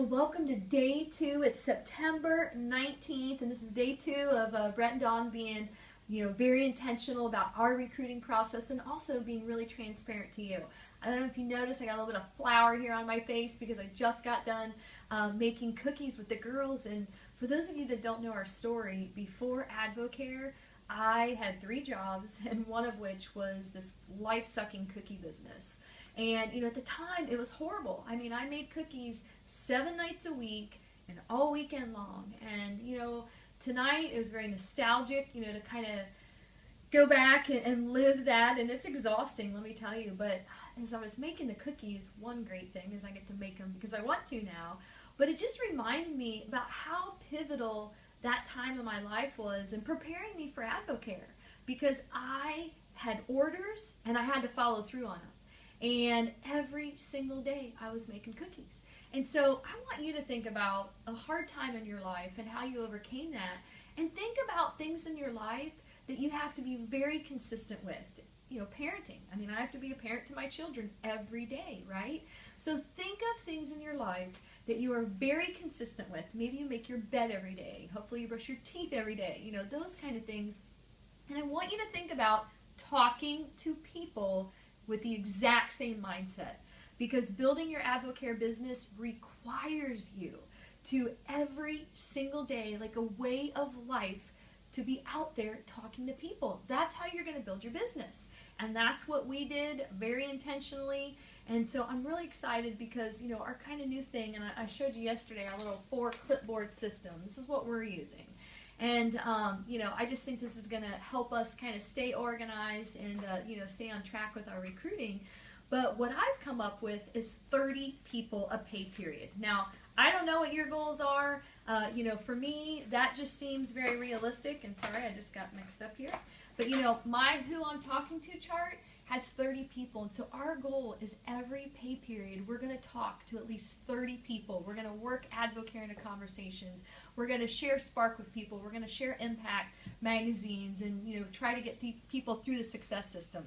Welcome to day 2. It's September 19th, and this is day 2 of Brett and Dawn being, very intentional about our recruiting process and also being really transparent to you. I don't know if you noticed, I got a little bit of flour here on my face because I just got done making cookies with the girls. And for those of you that don't know our story, before AdvoCare, I had 3 jobs, and one of which was this life-sucking cookie business. And, at the time, it was horrible. I mean, I made cookies 7 nights a week and all weekend long. And, tonight it was very nostalgic, to kind of go back and live that. And it's exhausting, let me tell you. But as I was making the cookies, one great thing is I get to make them because I want to now. But it just reminded me about how pivotal that time in my life was in preparing me for AdvoCare, because I had orders and I had to follow through on them. And every single day I was making cookies. And so I want you to think about a hard time in your life and how you overcame that. And think about things in your life that you have to be very consistent with. Parenting. I mean, I have to be a parent to my children every day, right? So think of things in your life that you are very consistent with. Maybe you make your bed every day. Hopefully you brush your teeth every day. Those kind of things. And I want you to think about talking to people with the exact same mindset, because building your AdvoCare business requires you to every single day, like a way of life, to be out there talking to people. That's how you're going to build your business. And that's what we did very intentionally. And so I'm really excited because, our kind of new thing, and I showed you yesterday our little 4 clipboard system. This is what we're using. And, I just think this is going to help us kind of stay organized and, stay on track with our recruiting. But what I've come up with is 30 people a pay period. Now, I don't know what your goals are. For me, that just seems very realistic. And sorry, I just got mixed up here. But, my who I'm talking to chart has 30 people. And so our goal is every pay period, we're going to talk to at least 30 people. We're going to work AdvoCare into conversations. We're going to share Spark with people. We're going to share Impact magazines and, try to get the people through the success system.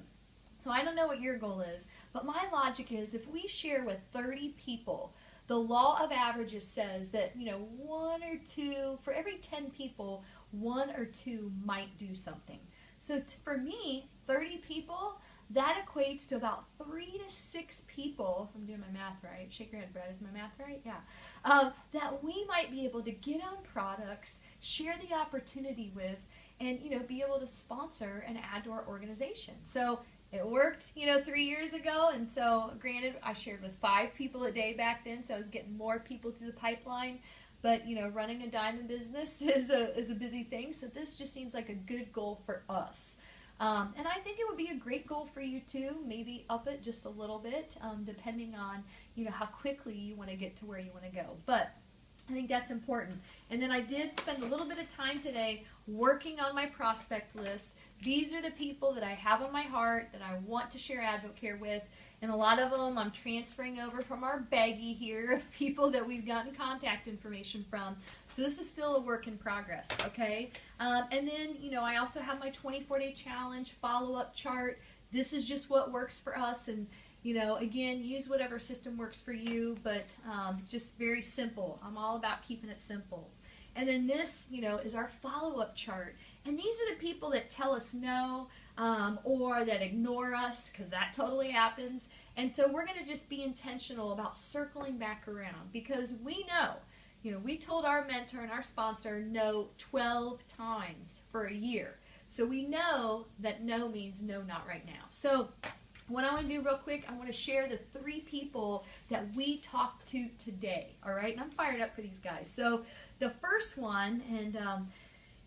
So I don't know what your goal is, but my logic is if we share with 30 people, the law of averages says that, 1 or 2, for every 10 people, 1 or 2 might do something. So for me, 30 people, that equates to about 3 to 6 people, if I'm doing my math right, shake your head, Brett, is my math right? Yeah. That we might be able to get on products, share the opportunity with, and, be able to sponsor and add to our organization. So it worked, 3 years ago, and so granted, I shared with 5 people a day back then, so I was getting more people through the pipeline. But, running a diamond business is a busy thing, so this just seems like a good goal for us. And I think it would be a great goal for you too, maybe up it just a little bit, depending on, how quickly you want to get to where you want to go. But I think that's important. And then I did spend a little bit of time today working on my prospect list. These are the people that I have on my heart that I want to share AdvoCare with. And a lot of them I'm transferring over from our baggie here of people that we've gotten contact information from. So this is still a work in progress, okay? And then, I also have my 24-day challenge follow-up chart. This is just what works for us. And, again, use whatever system works for you, but just very simple. I'm all about keeping it simple. And then this, is our follow-up chart. And these are the people that tell us no, or that ignore us, because that totally happens. And so we're going to just be intentional about circling back around, because we know, we told our mentor and our sponsor no 12 times for a year. So we know that no means no, not right now. So what I want to do real quick, I want to share the 3 people that we talked to today, all right? And I'm fired up for these guys. So the first one, and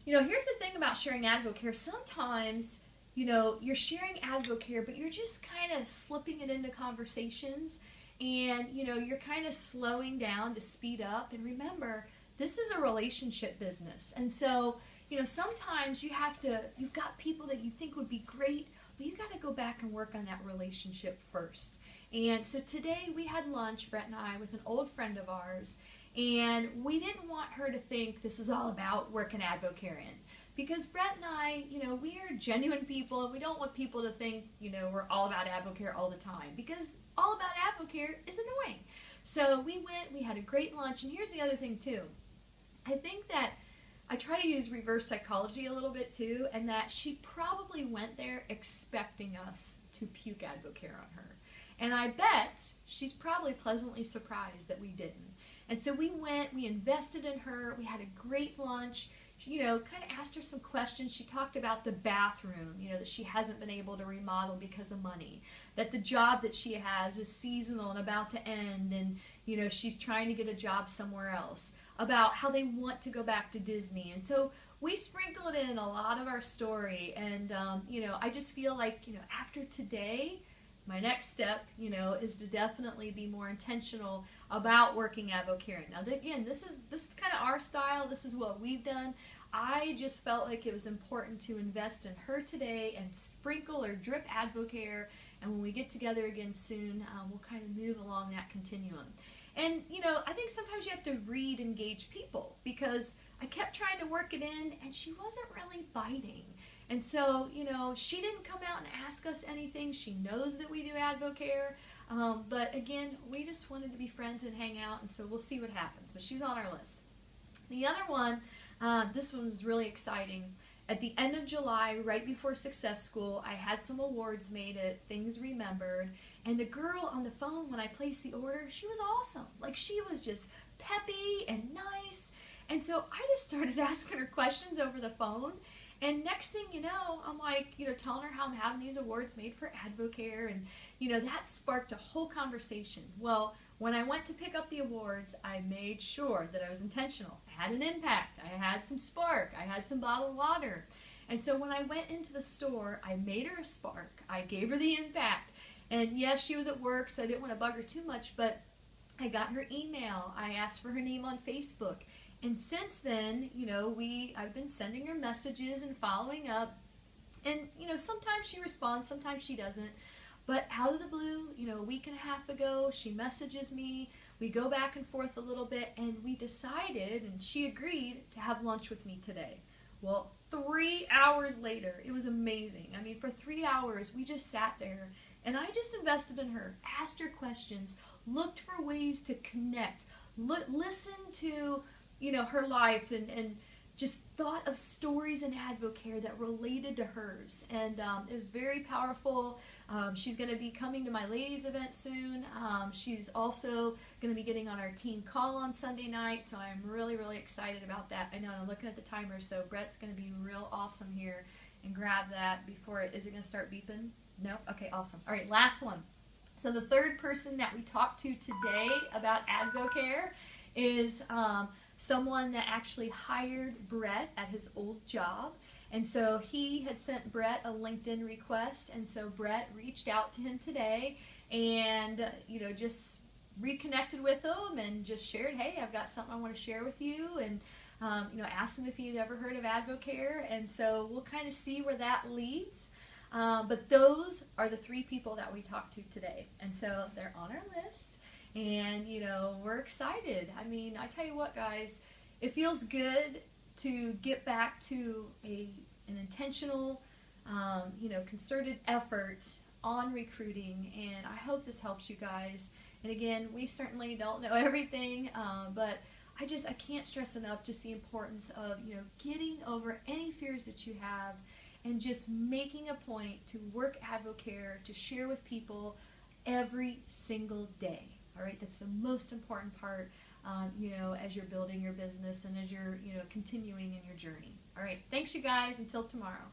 here's the thing about sharing AdvoCare. Sometimes, you're sharing AdvoCare, but you're just kind of slipping it into conversations, and, you're kind of slowing down to speed up. And remember, this is a relationship business. And so, sometimes you've got people that you think would be great, but you got to go back and work on that relationship first. And so today we had lunch, Brett and I, with an old friend of ours, and we didn't want her to think this was all about working AdvoCare in. Because Brett and I, we are genuine people, and we don't want people to think, we're all about AdvoCare all the time. Because all about AdvoCare is annoying. So we went, we had a great lunch, and here's the other thing too. I think that I try to use reverse psychology a little bit too, and that she probably went there expecting us to puke AdvoCare on her. And I bet she's probably pleasantly surprised that we didn't. And so we went, we invested in her, we had a great lunch. She, kind of asked her some questions. She talked about the bathroom, that she hasn't been able to remodel because of money, that the job that she has is seasonal and about to end, and, she's trying to get a job somewhere else, about how they want to go back to Disney. And so we sprinkled in a lot of our story, and, I just feel like, after today, my next step, is to definitely be more intentional about working AdvoCare. Now, again, this is kind of our style. This is what we've done. I just felt like it was important to invest in her today and sprinkle or drip AdvoCare. And when we get together again soon, we'll kind of move along that continuum. And, I think sometimes you have to read and gauge people, because I kept trying to work it in and she wasn't really biting. And so, she didn't come out and ask us anything. She knows that we do AdvoCare. But again, we just wanted to be friends and hang out, and so we'll see what happens. But she's on our list. The other one, this one was really exciting. At the end of July, right before Success School, I had some awards made at Things Remembered, and the girl on the phone when I placed the order, she was awesome. Like, she was just peppy and nice. And so I just started asking her questions over the phone. And next thing you know, I'm like, telling her how I'm having these awards made for AdvoCare, and, that sparked a whole conversation. Well, when I went to pick up the awards, I made sure that I was intentional. I had an impact. I had some spark. I had some bottled water. And so when I went into the store, I made her a spark. I gave her the impact. And yes, she was at work, so I didn't want to bug her too much, but I got her email. I asked for her name on Facebook. And since then, I've been sending her messages and following up. And, sometimes she responds, sometimes she doesn't. But out of the blue, a week and a half ago, she messages me. We go back and forth a little bit, and we decided, and she agreed, to have lunch with me today. Well, 3 hours later, it was amazing. I mean, for 3 hours, we just sat there, and I just invested in her, asked her questions, looked for ways to connect, listened to her life, and just thought of stories in AdvoCare that related to hers. And it was very powerful. She's going to be coming to my ladies event soon. She's also going to be getting on our team call on Sunday night, so I'm really, really excited about that. I know I'm looking at the timer, so Brett's going to be real awesome here and grab that before is it going to start beeping? No? Okay, awesome. All right, last one. So the third person that we talked to today about AdvoCare is someone that actually hired Brett at his old job. And so he had sent Brett a LinkedIn request, and so Brett reached out to him today and, just reconnected with him and just shared, hey, I've got something I want to share with you, and, asked him if he had ever heard of AdvoCare, and so we'll kind of see where that leads. But those are the 3 people that we talked to today, and so they're on our list. And, we're excited. I mean, I tell you what, guys, it feels good to get back to an intentional, concerted effort on recruiting. And I hope this helps you guys. And again, we certainly don't know everything, but I can't stress enough just the importance of, getting over any fears that you have and just making a point to work AdvoCare, to share with people every single day. All right, that's the most important part, as you're building your business and as you're, continuing in your journey. All right, thanks you guys. Until tomorrow.